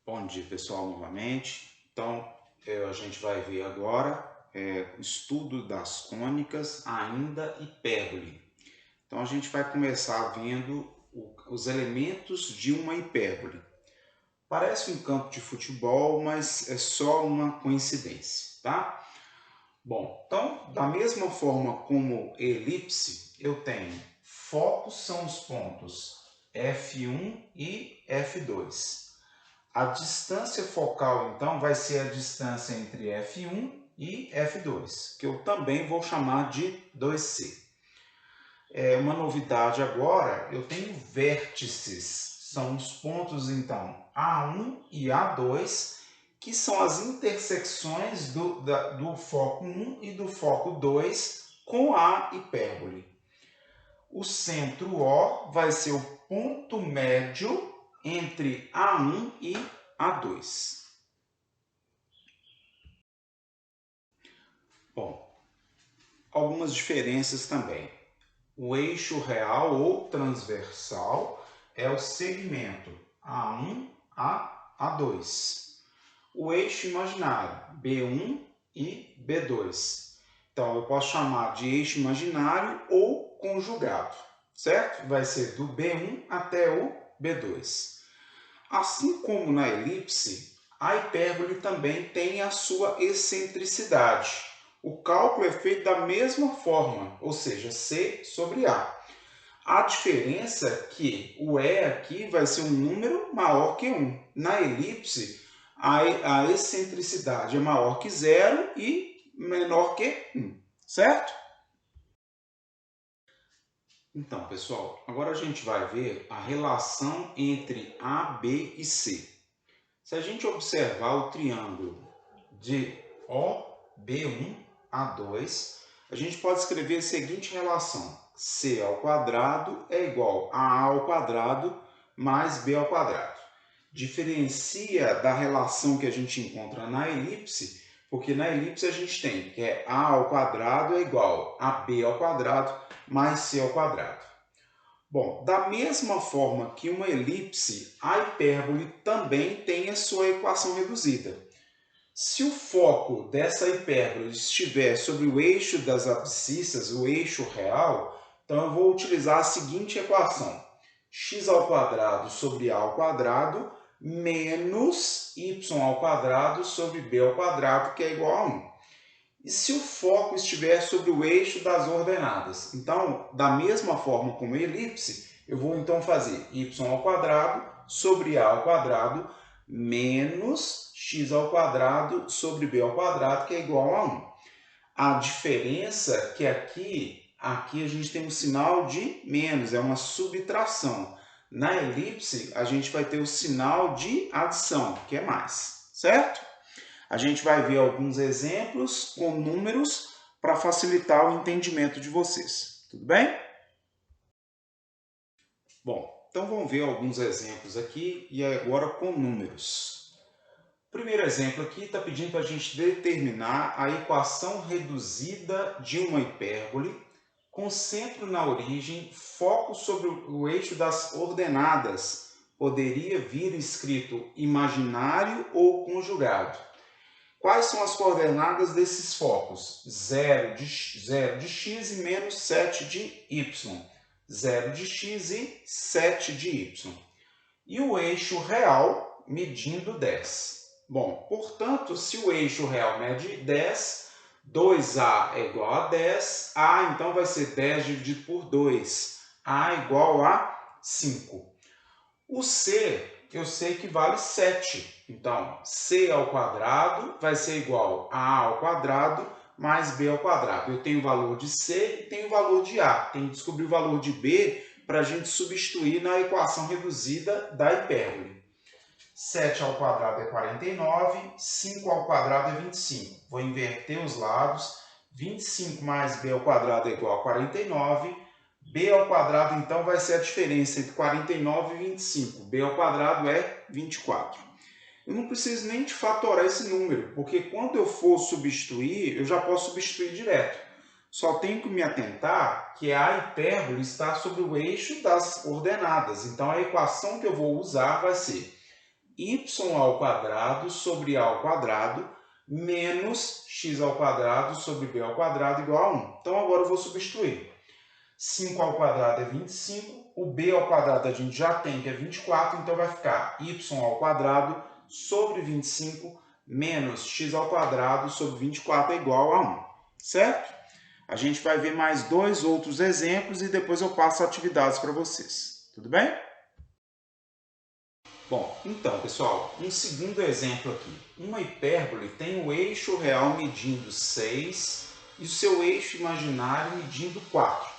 Bom dia, pessoal, novamente. Então, a gente vai ver agora o estudo das cônicas, ainda hipérbole. Então, a gente vai começar vendo os elementos de uma hipérbole. Parece um campo de futebol, mas é só uma coincidência, tá? Bom, então, da mesma forma como elipse, eu tenho focos são os pontos F1 e F2. A distância focal, então, vai ser a distância entre F1 e F2, que eu também vou chamar de 2C. Uma novidade agora, eu tenho vértices, são os pontos, então, A1 e A2, que são as intersecções do foco 1 e do foco 2 com a hipérbole. O centro O vai ser o ponto médio entre A1 e A2. Bom, algumas diferenças também. O eixo real ou transversal é o segmento A1 a A2. O eixo imaginário, B1 e B2. Então, eu posso chamar de eixo imaginário ou conjugado, certo? Vai ser do B1 até o B2. Assim como na elipse, a hipérbole também tem a sua excentricidade. O cálculo é feito da mesma forma, ou seja, C sobre A. A diferença é que o E aqui vai ser um número maior que 1. Na elipse, a excentricidade é maior que 0 e menor que 1, certo? Então, pessoal, agora a gente vai ver a relação entre A, B e C. Se a gente observar o triângulo de OB1 A2, a gente pode escrever a seguinte relação: C ao quadrado é igual a A ao quadrado mais B ao quadrado. Diferencia da relação que a gente encontra na elipse, porque na elipse a gente tem que A ao quadrado é igual a B ao quadrado mais C ao quadrado. Bom, da mesma forma que uma elipse, a hipérbole também tem a sua equação reduzida. Se o foco dessa hipérbole estiver sobre o eixo das abscissas, o eixo real, então eu vou utilizar a seguinte equação: x ao quadrado sobre a ao quadrado menos y ao quadrado sobre b ao quadrado, que é igual a 1. E se o foco estiver sobre o eixo das ordenadas? Então, da mesma forma como a elipse, eu vou então fazer y ao quadrado sobre a ao quadrado menos x ao quadrado sobre b ao quadrado, que é igual a 1. A diferença é que aqui a gente tem um sinal de menos, é uma subtração. Na elipse, a gente vai ter o sinal de adição, que é mais, certo? A gente vai ver alguns exemplos com números para facilitar o entendimento de vocês. Tudo bem? Bom, então vamos ver alguns exemplos aqui e agora com números. O primeiro exemplo aqui está pedindo para a gente determinar a equação reduzida de uma hipérbole com centro na origem, foco sobre o eixo das ordenadas. Poderia vir escrito imaginário ou conjugado. Quais são as coordenadas desses focos? 0 de x e menos 7 de y. 0 de x e 7 de y. E o eixo real medindo 10. Bom, portanto, se o eixo real mede 10, 2A é igual a 10, A então vai ser 10 dividido por 2. A igual a 5. O C, eu sei que vale 7. Então, C ao quadrado vai ser igual a A ao quadrado mais B ao quadrado. Eu tenho o valor de C e tenho o valor de A. Tenho que descobrir o valor de B para a gente substituir na equação reduzida da hipérbole. 7 ao quadrado é 49, 5 ao quadrado é 25. Vou inverter os lados. 25 mais B ao quadrado é igual a 49. B ao quadrado, então, vai ser a diferença entre 49 e 25. B ao quadrado é 24. Eu não preciso nem de fatorar esse número, porque quando eu for substituir, eu já posso substituir direto. Só tenho que me atentar que a hipérbole está sobre o eixo das ordenadas. Então, a equação que eu vou usar vai ser y ao quadrado sobre a ao quadrado menos x ao quadrado sobre b ao quadrado igual a 1. Então, agora eu vou substituir. 5 ao quadrado é 25, o b ao quadrado a gente já tem, que é 24, então vai ficar y ao quadrado sobre 25 menos x ao quadrado sobre 24 é igual a 1, certo? A gente vai ver mais dois outros exemplos e depois eu passo atividades para vocês, tudo bem? Bom, então, pessoal, um segundo exemplo aqui. Uma hipérbole tem o eixo real medindo 6 e o seu eixo imaginário medindo 4.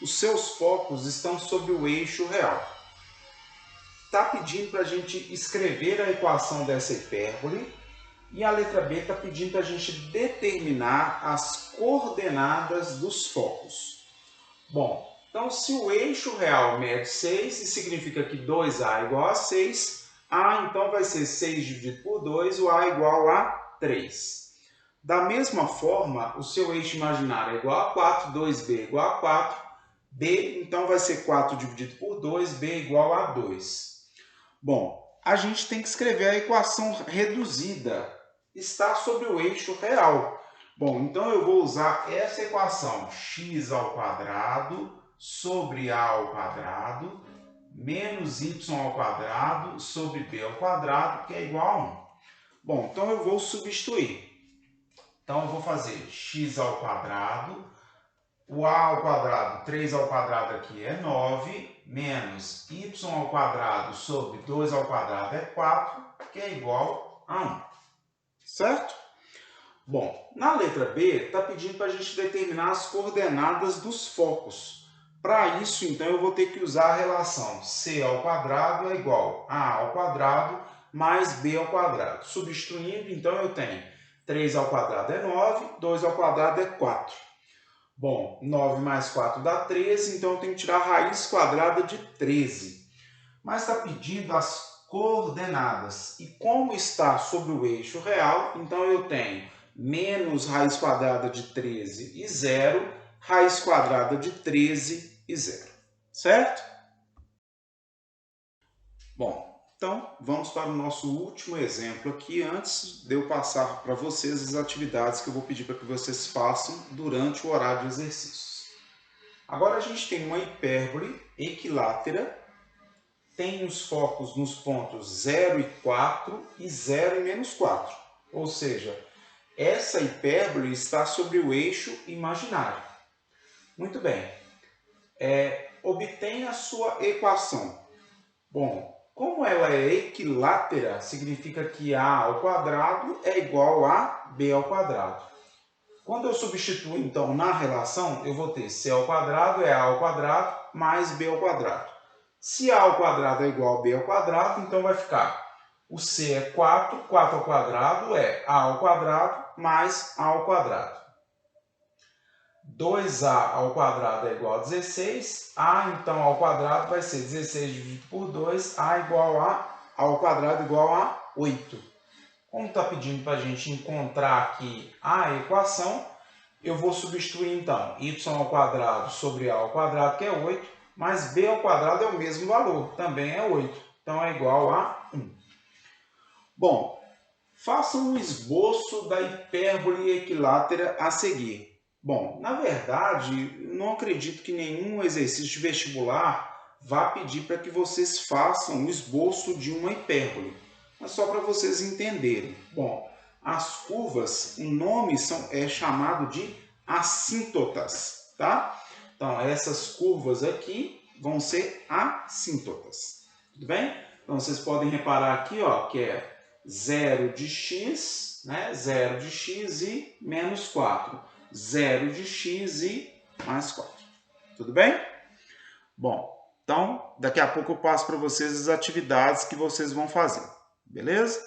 Os seus focos estão sobre o eixo real. Está pedindo para a gente escrever a equação dessa hipérbole e a letra B está pedindo para a gente determinar as coordenadas dos focos. Bom, então se o eixo real mede 6, isso significa que 2A é igual a 6, A então vai ser 6 dividido por 2, o A é igual a 3. Da mesma forma, o seu eixo imaginário é igual a 4, 2B é igual a 4, B então vai ser 4 dividido por 2, B é igual a 2. Bom, a gente tem que escrever a equação reduzida, está sobre o eixo real. Bom, então eu vou usar essa equação, x ao quadrado sobre a ao quadrado menos y ao quadrado sobre b ao quadrado, que é igual a 1. Bom, então eu vou substituir. Então eu vou fazer x ao quadrado, o a ao quadrado, 3 ao quadrado aqui é 9, menos y ao quadrado sobre 2 ao quadrado é 4, que é igual a 1. Certo? Bom, na letra B está pedindo para a gente determinar as coordenadas dos focos. Para isso, então, eu vou ter que usar a relação c ao quadrado é igual a a ao quadrado mais b ao quadrado. Substituindo, então, eu tenho 3 ao quadrado é 9, 2 ao quadrado é 4. Bom, 9 mais 4 dá 13, então eu tenho que tirar a raiz quadrada de 13. Mas está pedindo as coordenadas. E como está sobre o eixo real, então eu tenho menos raiz quadrada de 13 e 0, raiz quadrada de 13 e 0. Certo? Bom, então vamos para o nosso último exemplo aqui, antes de eu passar para vocês as atividades que eu vou pedir para que vocês façam durante o horário de exercícios. Agora a gente tem uma hipérbole equilátera, tem os focos nos pontos 0 e 4 e 0 e menos 4. Ou seja, essa hipérbole está sobre o eixo imaginário. Muito bem. Obtenha a sua equação. Bom, como ela é equilátera, significa que a ao quadrado é igual a b ao quadrado. Quando eu substituo, então, na relação, eu vou ter c ao quadrado é a ao quadrado mais b ao quadrado. Se a ao quadrado é igual a b ao quadrado, então vai ficar o c é 4, 4 ao quadrado é a ao quadrado mais a ao quadrado. 2a ao quadrado é igual a 16, a então ao quadrado vai ser 16 dividido por 2, a igual a ao quadrado igual a 8. Como está pedindo para a gente encontrar aqui a equação, eu vou substituir então y ao quadrado sobre a ao quadrado, que é 8, mas b ao quadrado é o mesmo valor, também é 8, então é igual a 1. Bom, faça um esboço da hipérbole equilátera a seguir. Bom, na verdade, não acredito que nenhum exercício de vestibular vá pedir para que vocês façam o esboço de uma hipérbole. Mas só para vocês entenderem. Bom, as curvas, o nome é chamado de assíntotas, tá? Então, essas curvas aqui vão ser assíntotas, tudo bem? Então, vocês podem reparar aqui, ó, que é 0 de x, né? 0 de x e menos 4. 0 de x e mais 4. Tudo bem? Bom, então daqui a pouco eu passo para vocês as atividades que vocês vão fazer. Beleza?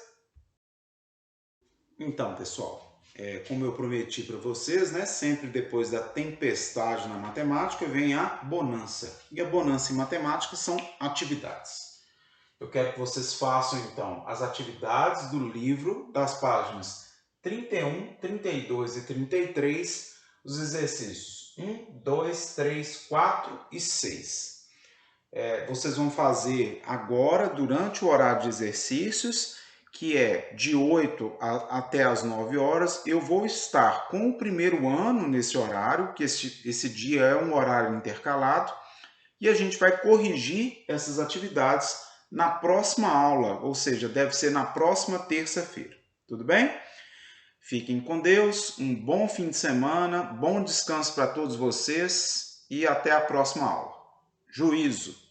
Então, pessoal, como eu prometi para vocês, né, sempre depois da tempestade na matemática vem a bonança. E a bonança em matemática são atividades. Eu quero que vocês façam, então, as atividades do livro, das páginas 31, 32 e 33, os exercícios 1, 2, 3, 4 e 6. Vocês vão fazer agora, durante o horário de exercícios, que é de 8 até as 9 horas. Eu vou estar com o primeiro ano nesse horário, que esse dia é um horário intercalado, e a gente vai corrigir essas atividades na próxima aula, ou seja, deve ser na próxima terça-feira. Tudo bem? Fiquem com Deus, um bom fim de semana, bom descanso para todos vocês e até a próxima aula. Juízo!